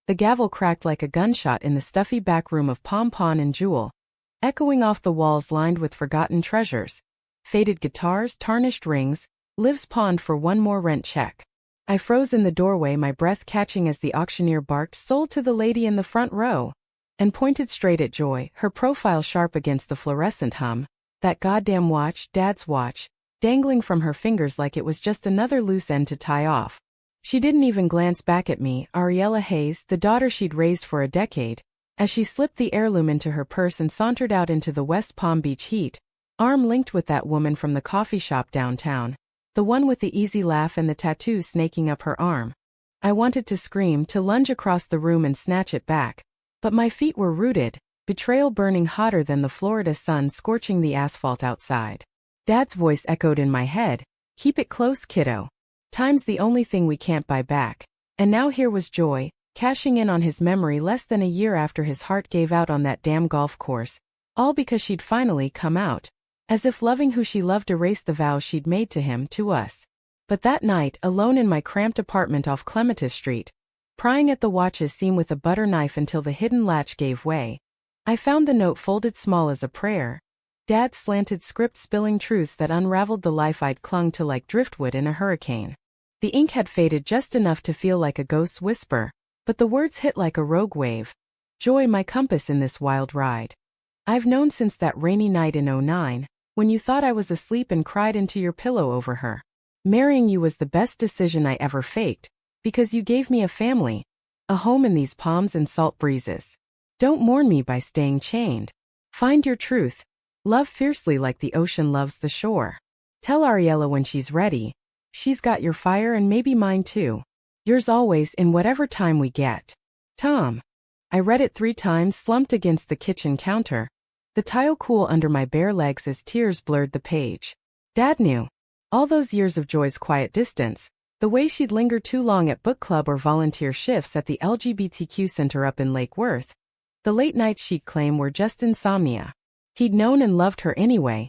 The gavel cracked like a gunshot in the stuffy back room of Pom-Pom and Jewel, echoing off the walls lined with forgotten treasures. Faded guitars, tarnished rings, Liv's pawned for one more rent check. I froze in the doorway, my breath catching as the auctioneer barked, "Sold to the lady in the front row," and pointed straight at Joy, her profile sharp against the fluorescent hum. That goddamn watch, Dad's watch, dangling from her fingers like it was just another loose end to tie off. She didn't even glance back at me, Ariella Hayes, the daughter she'd raised for a decade, as she slipped the heirloom into her purse and sauntered out into the West Palm Beach heat, arm linked with that woman from the coffee shop downtown, the one with the easy laugh and the tattoos snaking up her arm. I wanted to scream, to lunge across the room and snatch it back, but my feet were rooted, betrayal burning hotter than the Florida sun scorching the asphalt outside. Dad's voice echoed in my head, "Keep it close, kiddo. Time's the only thing we can't buy back." And now here was Joy, cashing in on his memory less than a year after his heart gave out on that damn golf course, all because she'd finally come out. As if loving who she loved erased the vows she'd made to him, to us. But that night, alone in my cramped apartment off Clematis Street, prying at the watch's seam with a butter knife until the hidden latch gave way, I found the note folded small as a prayer. Dad's slanted script spilling truths that unraveled the life I'd clung to like driftwood in a hurricane. The ink had faded just enough to feel like a ghost's whisper, but the words hit like a rogue wave. Joy, my compass in this wild ride. I've known since that rainy night in '09, when you thought I was asleep and cried into your pillow over her. Marrying you was the best decision I ever faked, because you gave me a family, a home in these palms and salt breezes. Don't mourn me by staying chained. Find your truth. Love fiercely like the ocean loves the shore. Tell Ariella when she's ready. She's got your fire and maybe mine too. Yours always in whatever time we get. Tom. I read it 3 times, slumped against the kitchen counter, the tile cool under my bare legs as tears blurred the page. Dad knew. All those years of Joy's quiet distance, the way she'd linger too long at book club or volunteer shifts at the LGBTQ center up in Lake Worth, the late nights she'd claim were just insomnia. He'd known and loved her anyway,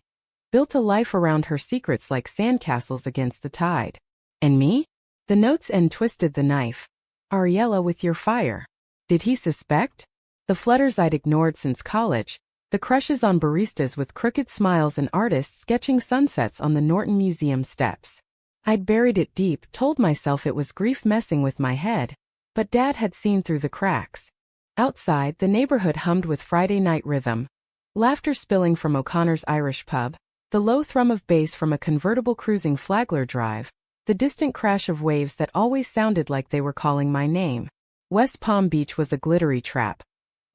built a life around her secrets like sandcastles against the tide. And me? The note's end twisted the knife. Ariella with your fire. Did he suspect? The flutters I'd ignored since college, the crushes on baristas with crooked smiles and artists sketching sunsets on the Norton Museum steps. I'd buried it deep, told myself it was grief messing with my head, but Dad had seen through the cracks. Outside, the neighborhood hummed with Friday night rhythm, laughter spilling from O'Connor's Irish pub, the low thrum of bass from a convertible cruising Flagler Drive, the distant crash of waves that always sounded like they were calling my name. West Palm Beach was a glittery trap.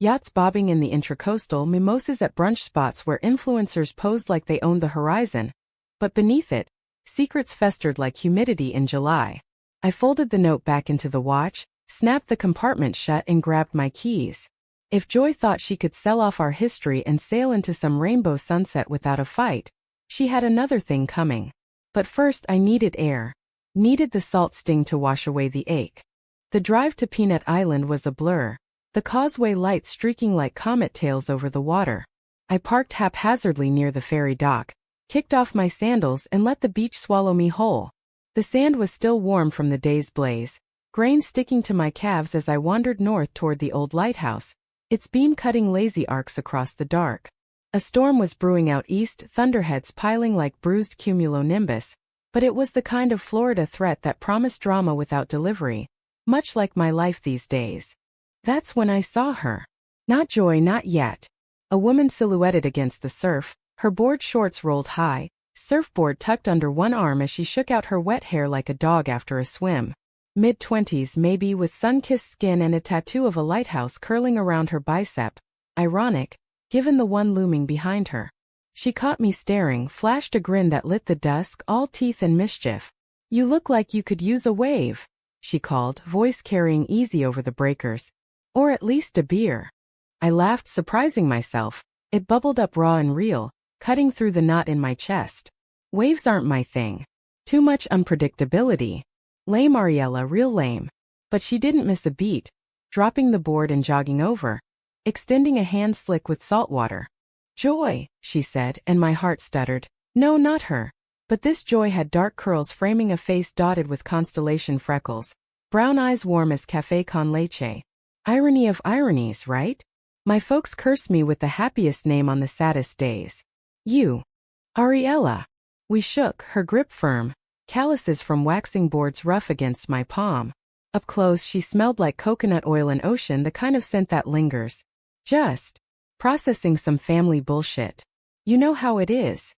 Yachts bobbing in the intracoastal, mimosas at brunch spots where influencers posed like they owned the horizon. But beneath it, secrets festered like humidity in July. I folded the note back into the watch, snapped the compartment shut and grabbed my keys. If Joy thought she could sell off our history and sail into some rainbow sunset without a fight, she had another thing coming. But first I needed air. Needed the salt sting to wash away the ache. The drive to Peanut Island was a blur, the causeway lights streaking like comet tails over the water. I parked haphazardly near the ferry dock, kicked off my sandals and let the beach swallow me whole. The sand was still warm from the day's blaze, grain sticking to my calves as I wandered north toward the old lighthouse, its beam cutting lazy arcs across the dark. A storm was brewing out east, thunderheads piling like bruised cumulonimbus, but it was the kind of Florida threat that promised drama without delivery, much like my life these days. That's when I saw her. Not Joy, not yet. A woman silhouetted against the surf, her board shorts rolled high, surfboard tucked under one arm as she shook out her wet hair like a dog after a swim. Mid-20s maybe, with sun-kissed skin and a tattoo of a lighthouse curling around her bicep. Ironic, given the one looming behind her. She caught me staring, flashed a grin that lit the dusk, all teeth and mischief. "You look like you could use a wave," she called, voice carrying easy over the breakers. "Or at least a beer." I laughed, surprising myself. It bubbled up raw and real, cutting through the knot in my chest. Waves aren't my thing. Too much unpredictability. Lame, Ariella, real lame. But she didn't miss a beat, dropping the board and jogging over, extending a hand slick with salt water. "Joy," she said, and my heart stuttered. No, not her. But this Joy had dark curls framing a face dotted with constellation freckles, brown eyes warm as café con leche, Irony of ironies, right? My folks curse me with the happiest name on the saddest days. You. Ariella. We shook, her grip firm, calluses from waxing boards rough against my palm. Up close she smelled like coconut oil and ocean, the kind of scent that lingers. Just processing some family bullshit. You know how it is.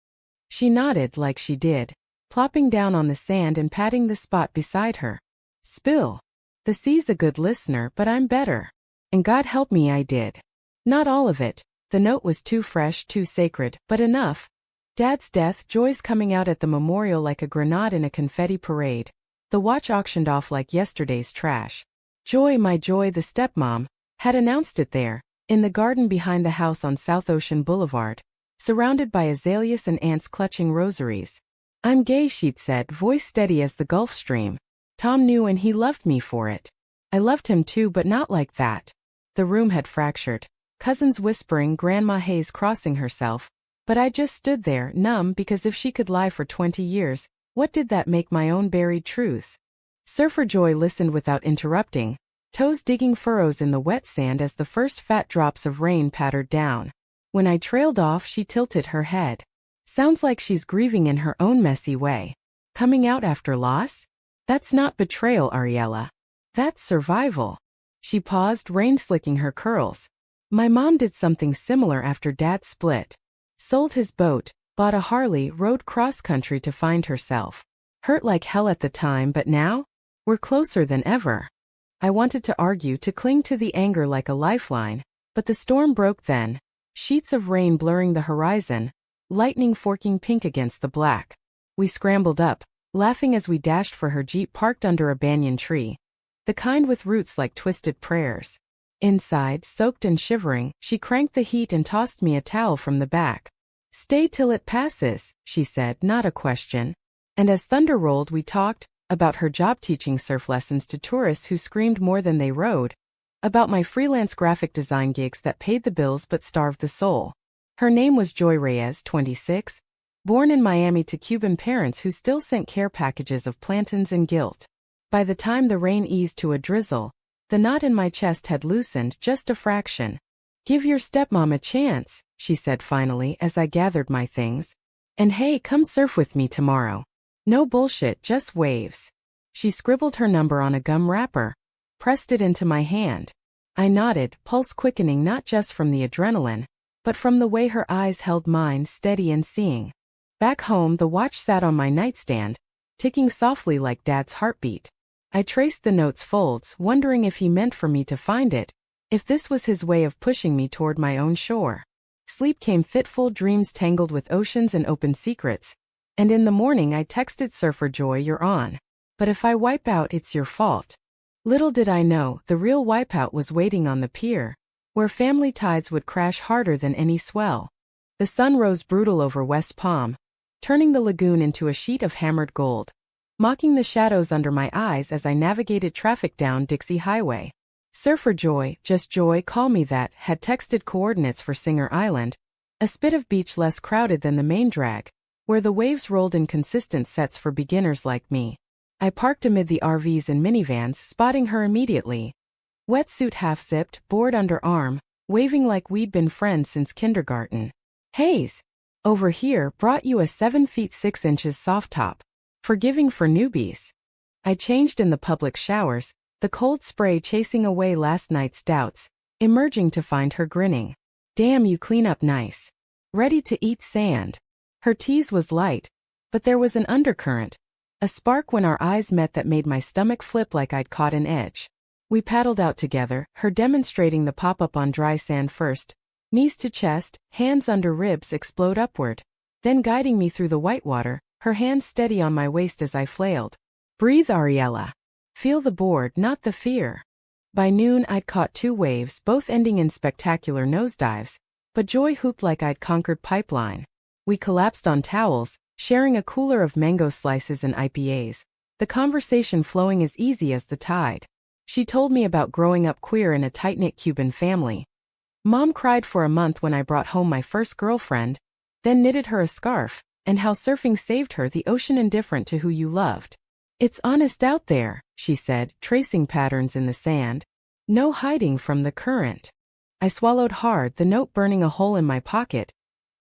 She nodded like she did, plopping down on the sand and patting the spot beside her. Spill. The sea's a good listener, but I'm better. And God help me I did. Not all of it. The note was too fresh, too sacred, but enough. Dad's death, Joy's coming out at the memorial like a grenade in a confetti parade. The watch auctioned off like yesterday's trash. Joy, my Joy, the stepmom, had announced it there, in the garden behind the house on South Ocean Boulevard, surrounded by azaleas and ants clutching rosaries. I'm gay, she'd said, voice steady as the Gulf Stream. Tom knew and he loved me for it. I loved him too, but not like that. The room had fractured. Cousins whispering, Grandma Hayes crossing herself. But I just stood there, numb, because if she could lie for 20 years, what did that make my own buried truths? Surfer Joy listened without interrupting, toes digging furrows in the wet sand as the first fat drops of rain pattered down. When I trailed off, she tilted her head. Sounds like she's grieving in her own messy way. Coming out after loss? That's not betrayal, Ariella. That's survival. She paused, rain slicking her curls. My mom did something similar after Dad split. Sold his boat, bought a Harley, rode cross-country to find herself. Hurt like hell at the time, but now? We're closer than ever. I wanted to argue, to cling to the anger like a lifeline, but the storm broke then. Sheets of rain blurring the horizon, lightning forking pink against the black. We scrambled up, laughing as we dashed for her Jeep parked under a banyan tree. The kind with roots like twisted prayers. Inside, soaked and shivering, she cranked the heat and tossed me a towel from the back. Stay till it passes, she said, not a question. And as thunder rolled, we talked about her job teaching surf lessons to tourists who screamed more than they rode, about my freelance graphic design gigs that paid the bills but starved the soul. Her name was Joy Reyes, 26, born in Miami to Cuban parents who still sent care packages of plantains and guilt. By the time the rain eased to a drizzle, the knot in my chest had loosened just a fraction. Give your stepmom a chance, she said finally as I gathered my things. And hey, come surf with me tomorrow. No bullshit, just waves. She scribbled her number on a gum wrapper, pressed it into my hand. I nodded, pulse quickening not just from the adrenaline, but from the way her eyes held mine, steady and seeing. Back home, the watch sat on my nightstand, ticking softly like Dad's heartbeat. I traced the note's folds, wondering if he meant for me to find it, if this was his way of pushing me toward my own shore. Sleep came fitful, dreams tangled with oceans and open secrets. And in the morning I texted Surfer Joy, you're on. But if I wipe out, it's your fault. Little did I know, the real wipeout was waiting on the pier, where family tides would crash harder than any swell. The sun rose brutal over West Palm, turning the lagoon into a sheet of hammered gold, mocking the shadows under my eyes as I navigated traffic down Dixie Highway. Surfer Joy, just Joy, call me that, had texted coordinates for Singer Island, a spit of beach less crowded than the main drag, where the waves rolled in consistent sets for beginners like me. I parked amid the RVs and minivans, spotting her immediately. Wetsuit half-zipped, board under arm, waving like we'd been friends since kindergarten. Hayes, over here, brought you a 7 feet 6 inches soft top. Forgiving for newbies. I changed in the public showers, the cold spray chasing away last night's doubts, emerging to find her grinning. Damn, you clean up nice. Ready to eat sand. Her tease was light, but there was an undercurrent, a spark when our eyes met that made my stomach flip like I'd caught an edge. We paddled out together, her demonstrating the pop-up on dry sand first, knees to chest, hands under ribs explode upward, then guiding me through the whitewater, her hands steady on my waist as I flailed. Breathe, Ariella. Feel the board, not the fear. By noon I'd caught 2 waves, both ending in spectacular nosedives, but Joy hooped like I'd conquered Pipeline. We collapsed on towels, sharing a cooler of mango slices and IPAs, the conversation flowing as easy as the tide. She told me about growing up queer in a tight-knit Cuban family. Mom cried for a month when I brought home my first girlfriend, then knitted her a scarf, and how surfing saved her, the ocean indifferent to who you loved. It's honest out there, she said, tracing patterns in the sand. No hiding from the current. I swallowed hard, the note burning a hole in my pocket.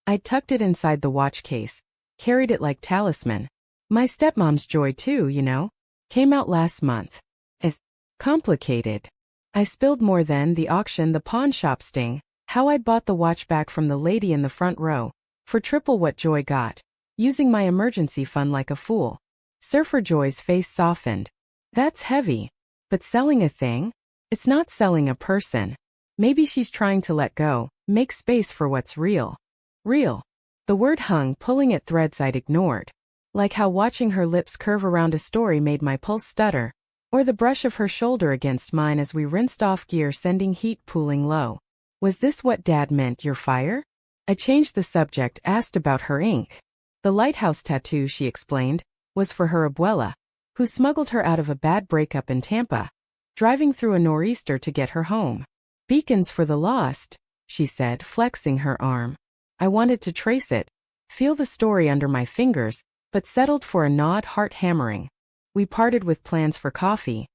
I tucked it inside the watch case, carried it like talisman. My stepmom's joy too, you know. Came out last month. It's complicated. I spilled more than the auction, the pawn shop sting, how I'd bought the watch back from the lady in the front row, for triple what Joy got, using my emergency fund like a fool. Surfer Joy's face softened. That's heavy. But selling a thing? It's not selling a person. Maybe she's trying to let go, make space for what's real. Real. The word hung, pulling at threads I'd ignored. Like how watching her lips curve around a story made my pulse stutter, or the brush of her shoulder against mine as we rinsed off gear, sending heat pooling low. Was this what Dad meant, your fire? I changed the subject, asked about her ink. The lighthouse tattoo, she explained, was for her abuela, who smuggled her out of a bad breakup in Tampa, driving through a nor'easter to get her home. Beacons for the lost, she said, flexing her arm. I wanted to trace it, feel the story under my fingers, but settled for a nod, heart hammering. We parted with plans for coffee.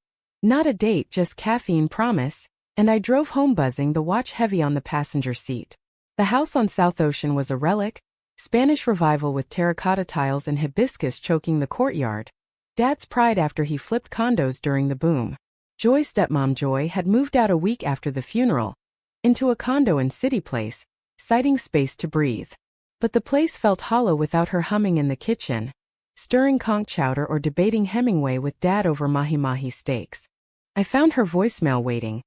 Not a date, just caffeine promise, and I drove home buzzing, the watch heavy on the passenger seat. The house on South Ocean was a relic, Spanish revival with terracotta tiles and hibiscus choking the courtyard. Dad's pride after he flipped condos during the boom. Joy's stepmom Joy had moved out a week after the funeral, into a condo in City Place, citing space to breathe. But the place felt hollow without her humming in the kitchen, stirring conch chowder or debating Hemingway with Dad over mahi-mahi steaks. I found her voicemail waiting.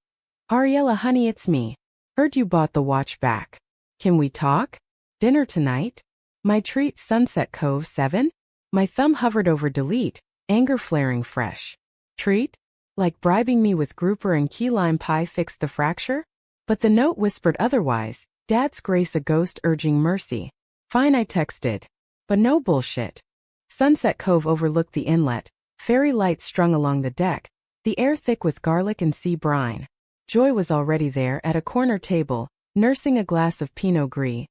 Ariella, honey, it's me. Heard you bought the watch back. Can we talk? Dinner tonight? My treat, Sunset Cove 7? My thumb hovered over delete, anger flaring fresh. Treat? Like bribing me with grouper and key lime pie fixed the fracture? But the note whispered otherwise, Dad's grace a ghost urging mercy. Fine, I texted. But no bullshit. Sunset Cove overlooked the inlet, fairy lights strung along the deck, the air thick with garlic and sea brine. Joy was already there at a corner table, nursing a glass of Pinot Gris,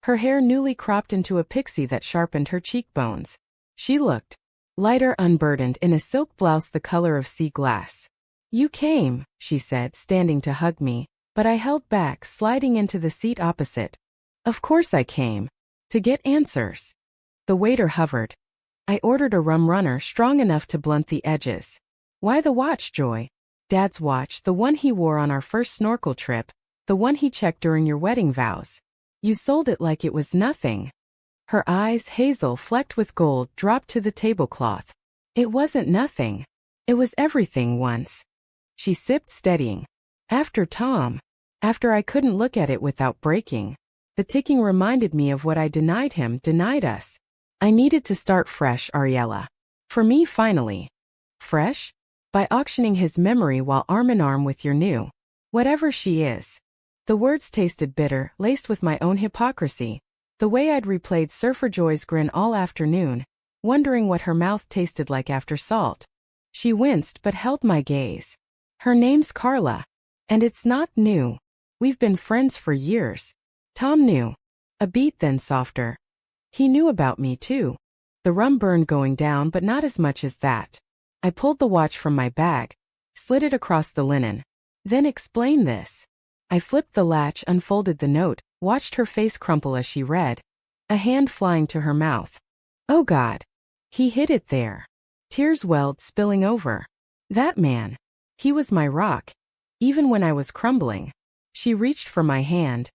her hair newly cropped into a pixie that sharpened her cheekbones. She looked lighter, unburdened, in a silk blouse the color of sea glass. You came, she said, standing to hug me, but I held back, sliding into the seat opposite. Of course I came. To get answers. The waiter hovered. I ordered a rum runner strong enough to blunt the edges. Why the watch, Joy? Dad's watch, the one he wore on our first snorkel trip, the one he checked during your wedding vows. You sold it like it was nothing. Her eyes, hazel flecked with gold, dropped to the tablecloth. It wasn't nothing. It was everything once. She sipped, steadying. After Tom. After I couldn't look at it without breaking. The ticking reminded me of what I denied him, denied us. I needed to start fresh, Ariella. For me, finally. Fresh? By auctioning his memory while arm in arm with your new. Whatever she is. The words tasted bitter, laced with my own hypocrisy. The way I'd replayed Surfer Joy's grin all afternoon, wondering what her mouth tasted like after salt. She winced but held my gaze. Her name's Carla. And it's not new. We've been friends for years. Tom knew. A beat then softer. He knew about me too. The rum burned going down, but not as much as that. I pulled the watch from my bag, slid it across the linen. Then explain this. I flipped the latch, unfolded the note, watched her face crumple as she read. A hand flying to her mouth. Oh God. He hid it there. Tears welled, spilling over. That man. He was my rock. Even when I was crumbling. She reached for my hand.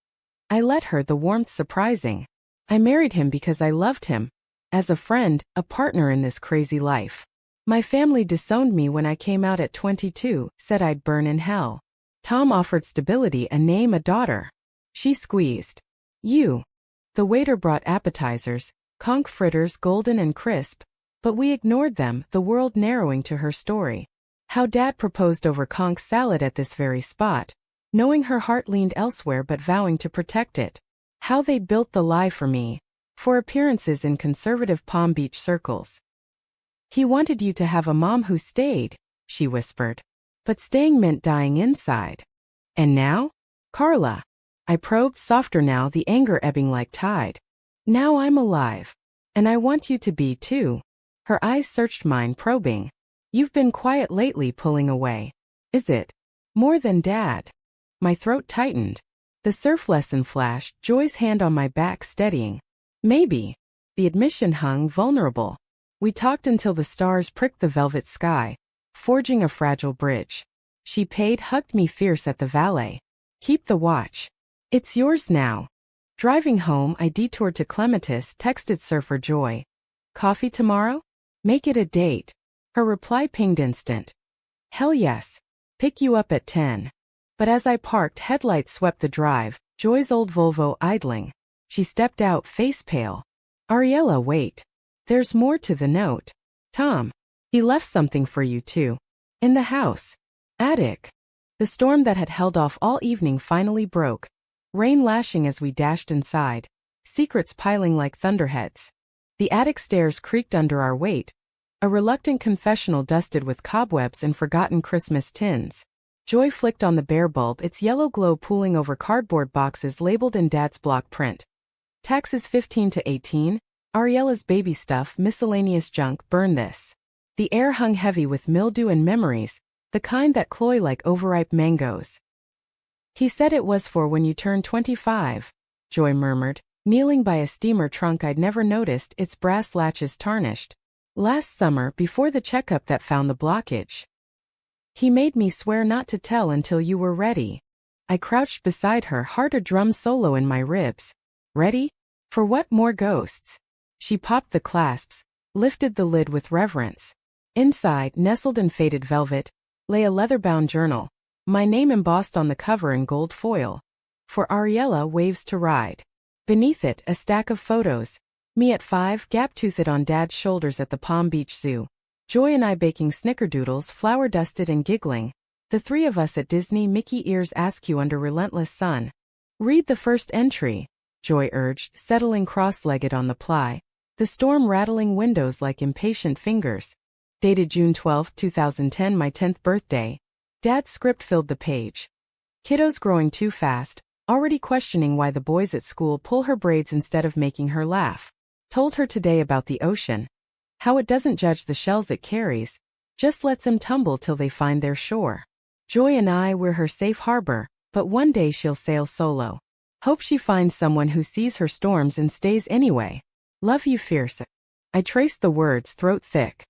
I let her, the warmth surprising. I married him because I loved him. As a friend, a partner in this crazy life. My family disowned me when I came out at 22, said I'd burn in hell. Tom offered stability, a name, a daughter. She squeezed. You. The waiter brought appetizers, conch fritters, golden and crisp, but we ignored them, the world narrowing to her story. How Dad proposed over conch salad at this very spot, knowing her heart leaned elsewhere but vowing to protect it. How they built the lie for me, for appearances in conservative Palm Beach circles. He wanted you to have a mom who stayed, she whispered. But staying meant dying inside. And now? Carla. I probed, softer now, the anger ebbing like tide. Now I'm alive. And I want you to be too. Her eyes searched mine, probing. You've been quiet lately, pulling away. Is it More than Dad. My throat tightened. The surf lesson flashed, Joy's hand on my back steadying. Maybe. The admission hung vulnerable. We talked until the stars pricked the velvet sky, forging a fragile bridge. She paid, hugged me fierce at the valet. Keep the watch. It's yours now. Driving home, I detoured to Clematis, texted Surfer Joy. Coffee tomorrow? Make it a date. Her reply pinged instant. Hell yes. Pick you up at 10. But as I parked, headlights swept the drive, Joy's old Volvo idling. She stepped out, face pale. Ariella, wait. There's more to the note. Tom. He left something for you too. In the house. Attic. The storm that had held off all evening finally broke. Rain lashing as we dashed inside. Secrets piling like thunderheads. The attic stairs creaked under our weight. A reluctant confessional dusted with cobwebs and forgotten Christmas tins. Joy flicked on the bare bulb, its yellow glow pooling over cardboard boxes labeled in Dad's block print. Taxes 15 to 18. Ariella's baby stuff, miscellaneous junk, burn this. The air hung heavy with mildew and memories, the kind that cloy like overripe mangoes. He said it was for when you turn 25, Joy murmured, kneeling by a steamer trunk I'd never noticed, its brass latches tarnished. Last summer, before the checkup that found the blockage. He made me swear not to tell until you were ready. I crouched beside her, heart a drum solo in my ribs. Ready? For what? More ghosts? She popped the clasps, lifted the lid with reverence. Inside, nestled in faded velvet, lay a leather-bound journal, my name embossed on the cover in gold foil. For Ariella, waves to ride. Beneath it, a stack of photos. Me at 5, gap-toothed on Dad's shoulders at the Palm Beach Zoo. Joy and I baking snickerdoodles, flour-dusted and giggling. The three of us at Disney, Mickey ears askew under relentless sun. Read the first entry, Joy urged, settling cross-legged on the ply. The storm rattling windows like impatient fingers. Dated June 12, 2010, my 10th birthday. Dad's script filled the page. Kiddos growing too fast, already questioning why the boys at school pull her braids instead of making her laugh. Told her today about the ocean. How it doesn't judge the shells it carries, just lets them tumble till they find their shore. Joy and I, we're her safe harbor, but one day she'll sail solo. Hope she finds someone who sees her storms and stays anyway. Love you fierce. I traced the words, throat thick.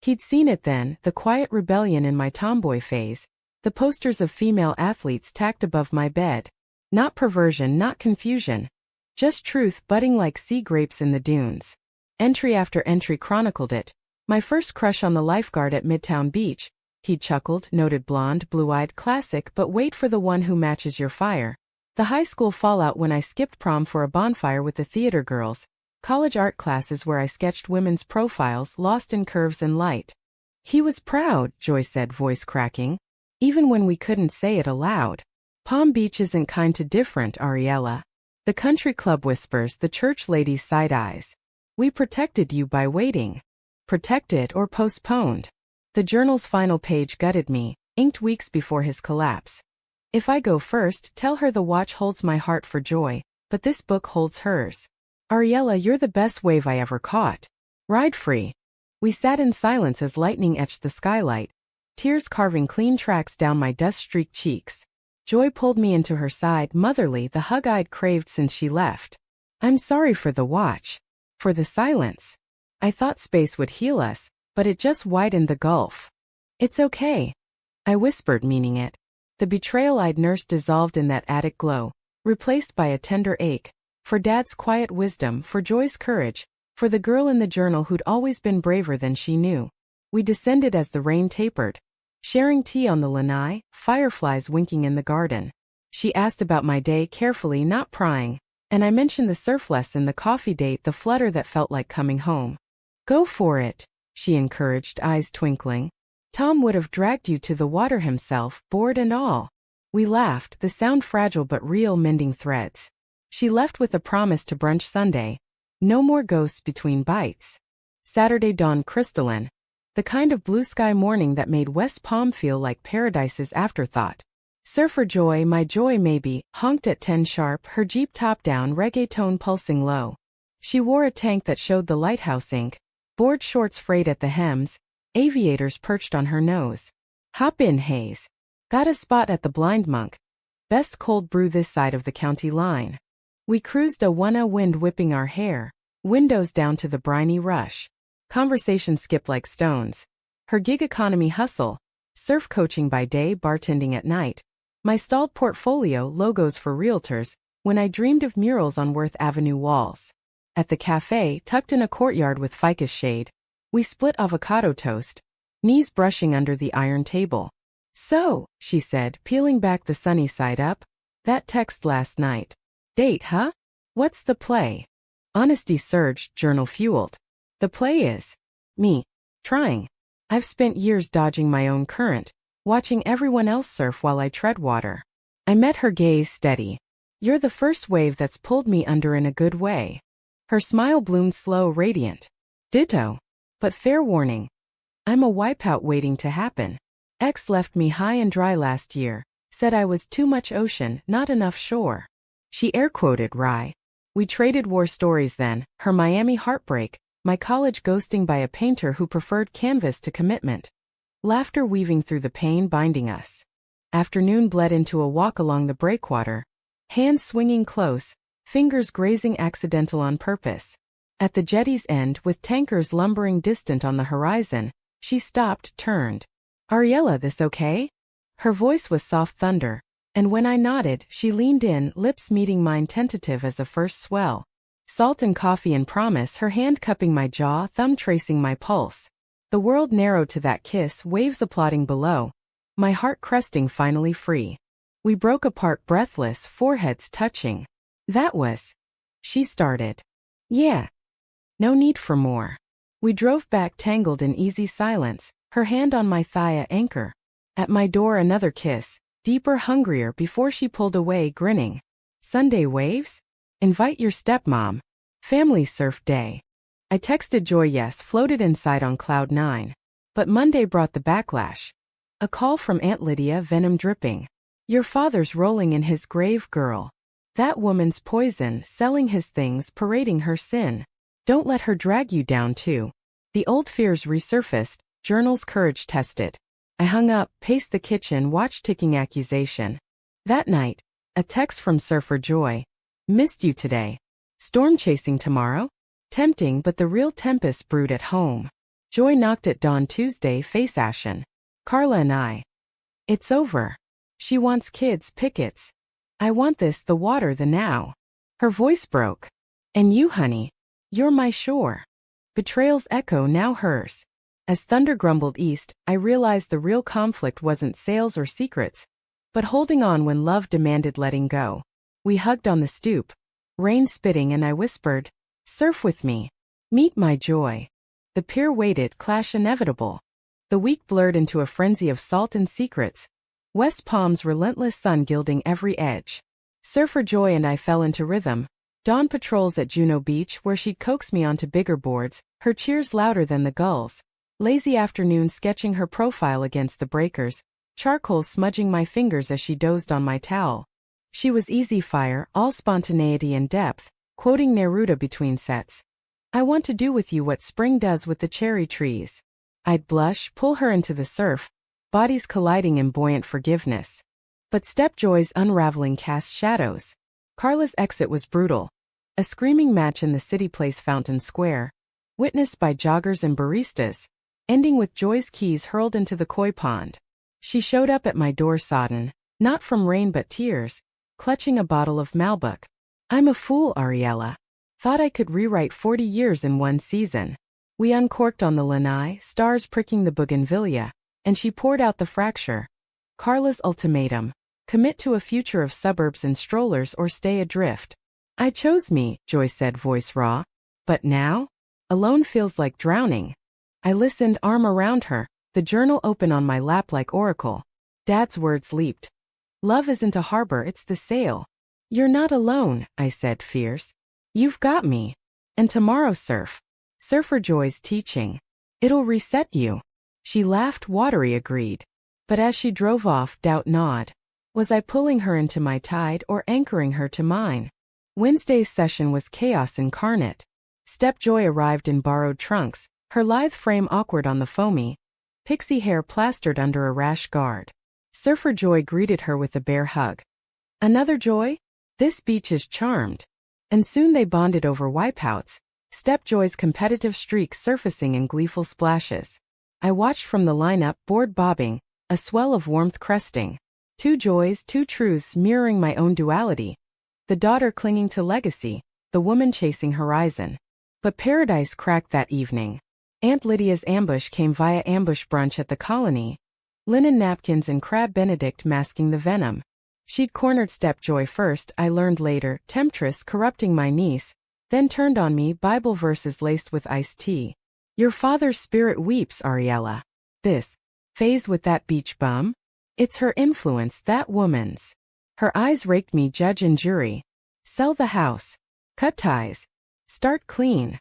He'd seen it then, the quiet rebellion in my tomboy phase, the posters of female athletes tacked above my bed. Not perversion, not confusion. Just truth budding like sea grapes in the dunes. Entry after entry chronicled it. My first crush on the lifeguard at Midtown Beach. He chuckled, noted blonde, blue-eyed, classic, but wait for the one who matches your fire. The high school fallout when I skipped prom for a bonfire with the theater girls. College art classes where I sketched women's profiles, lost in curves and light. He was proud, Joy said, voice cracking. Even when we couldn't say it aloud. Palm Beach isn't kind to different, Ariella. The country club whispers, the church ladies' side eyes. We protected you by waiting. Protected or postponed. The journal's final page gutted me, inked weeks before his collapse. If I go first, tell her the watch holds my heart for Joy, but this book holds hers. Ariella, you're the best wave I ever caught. Ride free. We sat in silence as lightning etched the skylight, tears carving clean tracks down my dust-streaked cheeks. Joy pulled me into her side, motherly, the hug I'd craved since she left. I'm sorry for the watch. For the silence. I thought space would heal us, but it just widened the gulf. It's okay. I whispered, meaning it. The betrayal I'd nursed dissolved in that attic glow, replaced by a tender ache. For Dad's quiet wisdom, for Joy's courage, for the girl in the journal who'd always been braver than she knew. We descended as the rain tapered. Sharing tea on the lanai, fireflies winking in the garden. She asked about my day carefully, not prying, and I mentioned the surf lesson, the coffee date, the flutter that felt like coming home. Go for it, she encouraged, eyes twinkling. Tom would have dragged you to the water himself, board and all. We laughed, the sound fragile but real, mending threads. She left with a promise to brunch Sunday. No more ghosts between bites. Saturday dawned crystalline. The kind of blue sky morning that made West Palm feel like paradise's afterthought. Surfer Joy, my joy maybe, honked at 10 sharp, her Jeep top down, reggaeton pulsing low. She wore a tank that showed the lighthouse ink, board shorts frayed at the hems, aviators perched on her nose. Hop in, Hayes. Got a spot at the Blind Monk. Best cold brew this side of the county line. We cruised a wind whipping our hair, windows down to the briny rush. Conversation skipped like stones. Her gig economy hustle, surf coaching by day, bartending at night. My stalled portfolio, logos for realtors, when I dreamed of murals on Worth Avenue walls. At the cafe, tucked in a courtyard with ficus shade, we split avocado toast, knees brushing under the iron table. So, she said, peeling back the sunny side up, that text last night. Date, huh? What's the play? Honesty surged, journal fueled. The play is me. Trying. I've spent years dodging my own current, watching everyone else surf while I tread water. I met her gaze steady. You're the first wave that's pulled me under in a good way. Her smile bloomed slow, radiant. Ditto. But fair warning. I'm a wipeout waiting to happen. Ex left me high and dry last year, said I was too much ocean, not enough shore. She air-quoted Rye. We traded war stories then, her Miami heartbreak, my college ghosting by a painter who preferred canvas to commitment. Laughter weaving through the pain binding us. Afternoon bled into a walk along the breakwater, hands swinging close, fingers grazing accidental on purpose. At the jetty's end, with tankers lumbering distant on the horizon, she stopped, turned. Ariella, this okay? Her voice was soft thunder, and when I nodded, she leaned in, lips meeting mine tentative as a first swell. Salt and coffee and promise, her hand cupping my jaw, thumb tracing my pulse. The world narrowed to that kiss, waves applauding below. My heart cresting, finally free. We broke apart breathless, foreheads touching. That was. She started. Yeah. No need for more. We drove back tangled in easy silence, her hand on my thigh a anchor. At my door another kiss, deeper, hungrier before she pulled away, grinning. Sunday waves? Invite your stepmom. Family surf day. I texted Joy yes, floated inside on cloud 9. But Monday brought the backlash. A call from Aunt Lydia, venom dripping. Your father's rolling in his grave, girl. That woman's poison, selling his things, parading her sin. Don't let her drag you down too. The old fears resurfaced, journal's courage tested. I hung up, paced the kitchen, watched ticking accusation. That night, a text from Surfer Joy. Missed you today. Storm chasing tomorrow? Tempting, but the real tempest brewed at home. Joy knocked at dawn Tuesday, face ashen. Carla and I. It's over. She wants kids, pickets. I want this, the water, the now. Her voice broke. And you, honey. You're my shore. Betrayal's echo, now hers. As thunder grumbled east, I realized the real conflict wasn't sales or secrets, but holding on when love demanded letting go. We hugged on the stoop, rain spitting, and I whispered, surf with me. Meet my joy. The pier waited, clash inevitable. The week blurred into a frenzy of salt and secrets. West Palm's relentless sun gilding every edge. Surfer Joy and I fell into rhythm. Dawn patrols at Juno Beach where she'd coax me onto bigger boards, her cheers louder than the gulls. Lazy afternoons sketching her profile against the breakers, charcoal smudging my fingers as she dozed on my towel. She was easy fire, all spontaneity and depth, quoting Neruda between sets. I want to do with you what spring does with the cherry trees. I'd blush, pull her into the surf, bodies colliding in buoyant forgiveness. But Stepjoy's unraveling cast shadows. Carla's exit was brutal. A screaming match in the City Place Fountain Square, witnessed by joggers and baristas, ending with Joy's keys hurled into the koi pond. She showed up at my door sodden, not from rain but tears, clutching a bottle of Malbec. I'm a fool, Ariella. Thought I could rewrite 40 years in one season. We uncorked on the lanai, stars pricking the bougainvillea, and she poured out the fracture. Carla's ultimatum. Commit to a future of suburbs and strollers or stay adrift. I chose me, Joy said, voice raw. But now? Alone feels like drowning. I listened, arm around her, the journal open on my lap like oracle. Dad's words leaped. Love isn't a harbor, it's the sail. You're not alone, I said, fierce. You've got me. And tomorrow surf. Surfer Joy's teaching. It'll reset you. She laughed, watery agreed. But as she drove off, doubt gnawed. Was I pulling her into my tide or anchoring her to mine? Wednesday's session was chaos incarnate. Stepjoy arrived in borrowed trunks, her lithe frame awkward on the foamy, pixie hair plastered under a rash guard. Surfer Joy greeted her with a bear hug. Another Joy? This beach is charmed. And soon they bonded over wipeouts, Step Joy's competitive streak surfacing in gleeful splashes. I watched from the lineup, board bobbing, a swell of warmth cresting. Two joys, two truths mirroring my own duality. The daughter clinging to legacy, the woman chasing horizon. But paradise cracked that evening. Aunt Lydia's ambush came via ambush brunch at the colony. Linen napkins and crab benedict masking the venom. She'd cornered Step Joy first, I learned later, temptress corrupting my niece, then turned on me, Bible verses laced with iced tea. Your father's spirit weeps, Ariella. This phase with that beach bum? It's her influence, that woman's. Her eyes raked me, judge and jury. Sell the house. Cut ties. Start clean.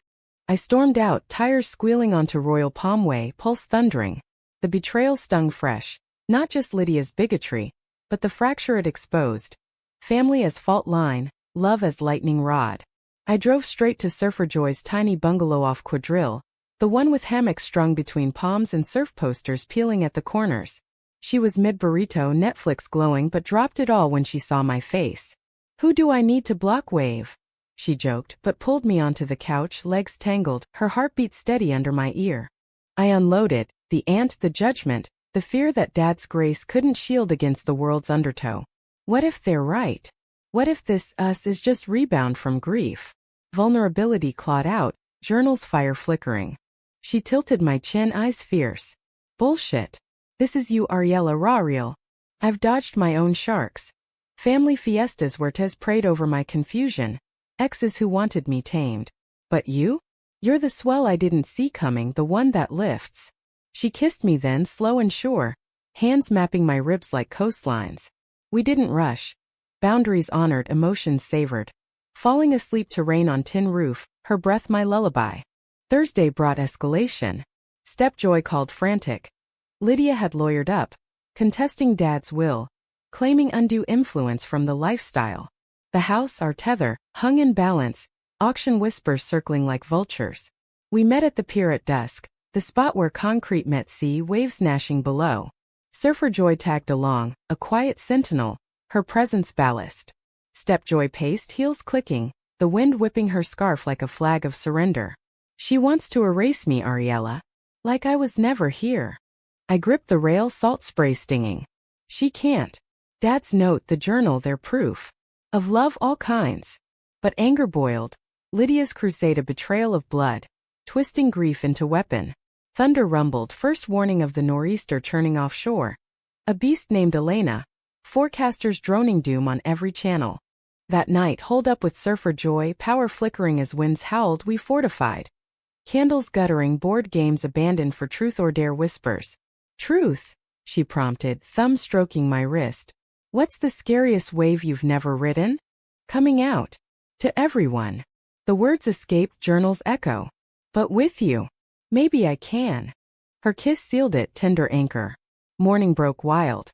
I stormed out, tires squealing onto Royal Palmway, pulse thundering. The betrayal stung fresh. Not just Lydia's bigotry, but the fracture it exposed. Family as fault line, love as lightning rod. I drove straight to Surfer Joy's tiny bungalow off Quadrille, the one with hammocks strung between palms and surf posters peeling at the corners. She was mid-burrito, Netflix glowing, but dropped it all when she saw my face. Who do I need to block wave? She joked, but pulled me onto the couch, legs tangled, her heartbeat steady under my ear. I unloaded, the aunt, the judgment, the fear that Dad's grace couldn't shield against the world's undertow. What if they're right? What if this us is just rebound from grief? Vulnerability clawed out, journal's fire flickering. She tilted my chin, eyes fierce. Bullshit. This is you, Ariella, raw real. I've dodged my own sharks. Family fiestas where Tez prayed over my confusion. Exes who wanted me tamed. But you? You're the swell I didn't see coming, the one that lifts. She kissed me then, slow and sure, hands mapping my ribs like coastlines. We didn't rush. Boundaries honored, emotions savored. Falling asleep to rain on tin roof, her breath my lullaby. Thursday brought escalation. Step Joy called frantic. Lydia had lawyered up, contesting Dad's will, claiming undue influence from the lifestyle. The house, our tether, hung in balance, auction whispers circling like vultures. We met at the pier at dusk, the spot where concrete met sea, waves gnashing below. Surfer Joy tagged along, a quiet sentinel, her presence ballast. Step Joy paced, heels clicking, the wind whipping her scarf like a flag of surrender. She wants to erase me, Ariella. Like I was never here. I gripped the rail, salt spray stinging. She can't. Dad's note, the journal, their proof. Of love all kinds. But anger boiled. Lydia's crusade, a betrayal of blood. Twisting grief into weapon. Thunder rumbled, first warning of the nor'easter churning offshore. A beast named Elena. Forecasters droning doom on every channel. That night, holed up with Surfer Joy, power flickering as winds howled, we fortified. Candles guttering, board games abandoned for truth or dare whispers. Truth, she prompted, thumb stroking my wrist. What's the scariest wave you've never ridden? Coming out. To everyone. The words escaped, journal's echo. But with you. Maybe I can. Her kiss sealed it, tender anchor. Morning broke wild.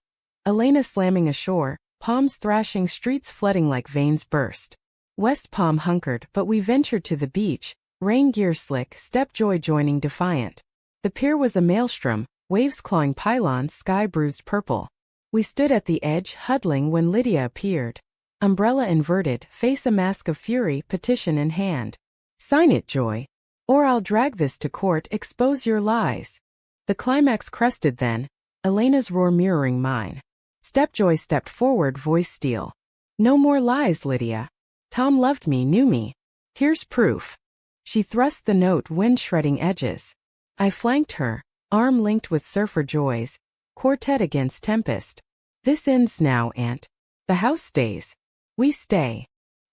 Elena slamming ashore, palms thrashing, streets flooding like veins burst. West Palm hunkered, but we ventured to the beach, rain gear slick, Step Joy joining defiant. The pier was a maelstrom, waves clawing pylons, sky bruised purple. We stood at the edge, huddling when Lydia appeared. Umbrella inverted, face a mask of fury, petition in hand. Sign it, Joy. Or I'll drag this to court, expose your lies. The climax crested then, Elena's roar mirroring mine. Step Joy stepped forward, voice steel. No more lies, Lydia. Tom loved me, knew me. Here's proof. She thrust the note, wind-shredding edges. I flanked her, arm linked with Surfer Joy's, quartet against tempest. This ends now, Aunt. The house stays. We stay.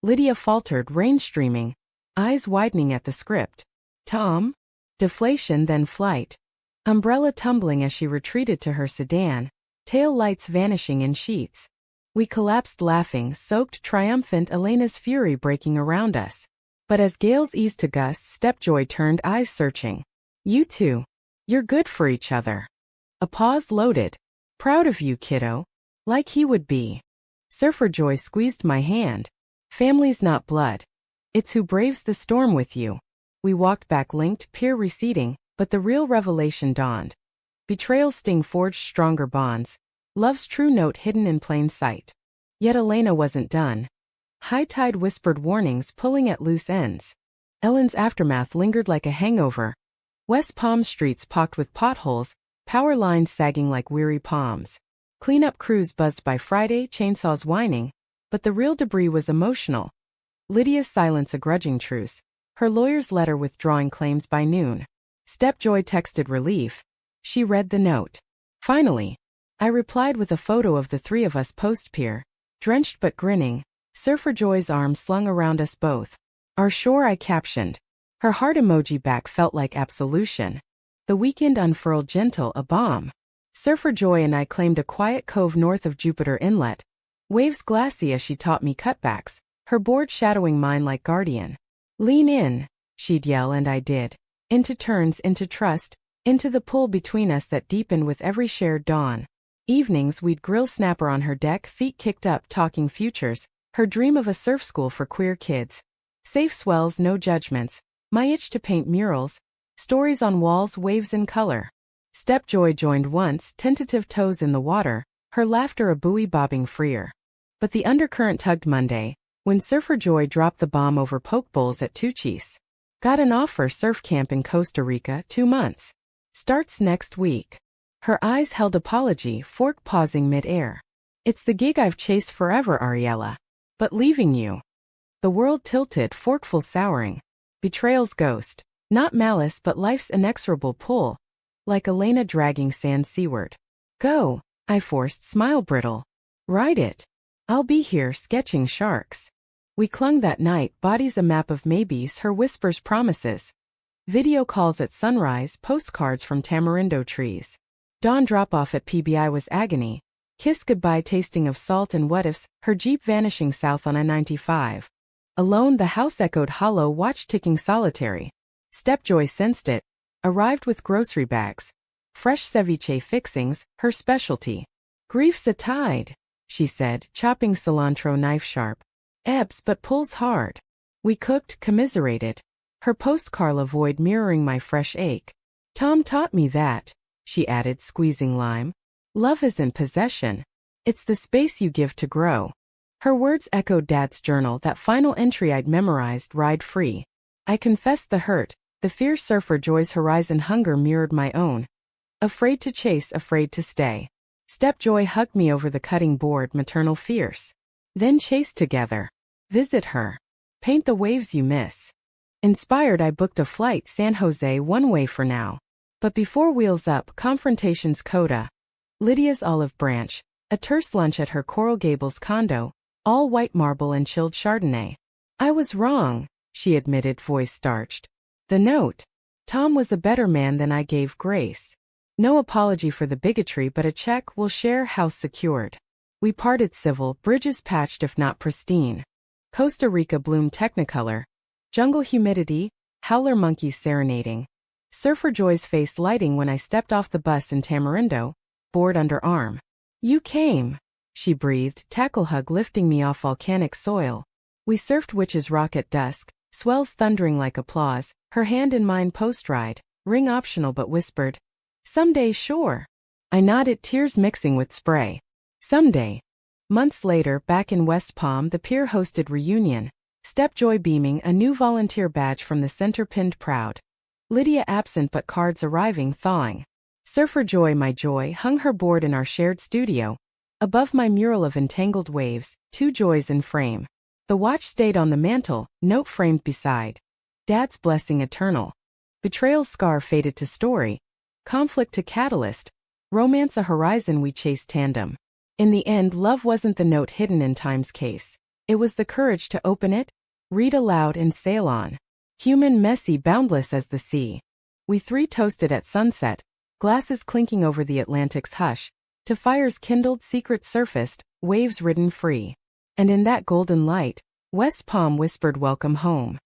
Lydia faltered, rain streaming, eyes widening at the script. Tom? Deflation, then flight. Umbrella tumbling as she retreated to her sedan, tail lights vanishing in sheets. We collapsed laughing, soaked, triumphant, Elena's fury breaking around us. But as gales eased to gusts, Step Joy turned, eyes searching. You two. You're good for each other. A pause loaded. Proud of you, kiddo. Like he would be. Surfer Joy squeezed my hand. Family's not blood. It's who braves the storm with you. We walked back linked, peer receding, but the real revelation dawned. Betrayal's sting forged stronger bonds. Love's true note hidden in plain sight. Yet Elena wasn't done. High tide whispered warnings pulling at loose ends. Ellen's aftermath lingered like a hangover. West Palm streets pocked with potholes, power lines sagging like weary palms. Cleanup crews buzzed by Friday, chainsaws whining, but the real debris was emotional. Lydia's silence a grudging truce, her lawyer's letter withdrawing claims by noon. Stepjoy texted relief. She read the note. Finally. I replied with a photo of the three of us post-pier, drenched but grinning, Surfer Joy's arm slung around us both. Our shore, I captioned. Her heart emoji back felt like absolution. The weekend unfurled gentle, a bomb. Surfer Joy and I claimed a quiet cove north of Jupiter Inlet. Waves glassy as she taught me cutbacks, her board shadowing mine like guardian. Lean in, she'd yell, and I did. Into turns, into trust, into the pull between us that deepened with every shared dawn. Evenings we'd grill snapper on her deck, feet kicked up talking futures, her dream of a surf school for queer kids. Safe swells, no judgments, my itch to paint murals, stories on walls, waves in color. Stepjoy joined once, tentative toes in the water, her laughter a buoy bobbing freer. But the undercurrent tugged Monday, when Surfer Joy dropped the bomb over poke bowls at Tucci's. Got an offer, surf camp in Costa Rica, 2 months. Starts next week. Her eyes held apology, fork pausing mid-air. It's the gig I've chased forever, Ariella. But leaving you. The world tilted, forkful souring. Betrayal's ghost. Not malice but life's inexorable pull. Like Elena dragging sand seaward. Go, I forced, smile brittle. Ride it. I'll be here, sketching sharks. We clung that night, bodies a map of maybes, her whispers promises. Video calls at sunrise, postcards from tamarindo trees. Dawn drop-off at PBI was agony. Kiss goodbye tasting of salt and what-ifs, her Jeep vanishing south on I-95. Alone, the house echoed hollow, watch ticking solitary. Stepjoy sensed it. Arrived with grocery bags. Fresh ceviche fixings, her specialty. Grief's a tide, she said, chopping cilantro knife sharp. Ebbs but pulls hard. We cooked, commiserated. Her post-Carla void mirroring my fresh ache. Tom taught me that, she added, squeezing lime. Love isn't possession. It's the space you give to grow. Her words echoed Dad's journal, that final entry I'd memorized, ride free. I confessed the hurt, the fierce Surfer Joy's horizon hunger mirrored my own. Afraid to chase, afraid to stay. Stepjoy hugged me over the cutting board, maternal fierce. Then chase together. Visit her. Paint the waves you miss. Inspired, I booked a flight, San Jose, one way for now. But before wheels up, confrontation's coda. Lydia's olive branch, a terse lunch at her Coral Gables condo, all white marble and chilled Chardonnay. I was wrong, she admitted, voice starched. The note. Tom was a better man than I gave grace. No apology for the bigotry but a check, we'll share, house secured. We parted civil, bridges patched if not pristine. Costa Rica bloomed technicolor. Jungle humidity, howler monkeys serenading. Surfer Joy's face lighting when I stepped off the bus in Tamarindo, board under arm. You came, she breathed, tackle hug lifting me off volcanic soil. We surfed Witch's Rock at dusk, swells thundering like applause, her hand in mine post-ride, ring optional but whispered. Someday, sure. I nodded, tears mixing with spray. Someday. Months later, back in West Palm, the pier hosted reunion. Stepjoy beaming, a new volunteer badge from the center pinned proud. Lydia absent but cards arriving, thawing. Surfer Joy, my joy, hung her board in our shared studio. Above my mural of entangled waves, 2 joys in frame. The watch stayed on the mantle, note framed beside. Dad's blessing eternal. Betrayal's scar faded to story. Conflict to catalyst. Romance a horizon we chased tandem. In the end, love wasn't the note hidden in time's case. It was the courage to open it, read aloud and sail on. Human, messy, boundless as the sea. We 3 toasted at sunset, glasses clinking over the Atlantic's hush, to fires kindled, secrets surfaced, waves ridden free. And in that golden light, West Palm whispered welcome home.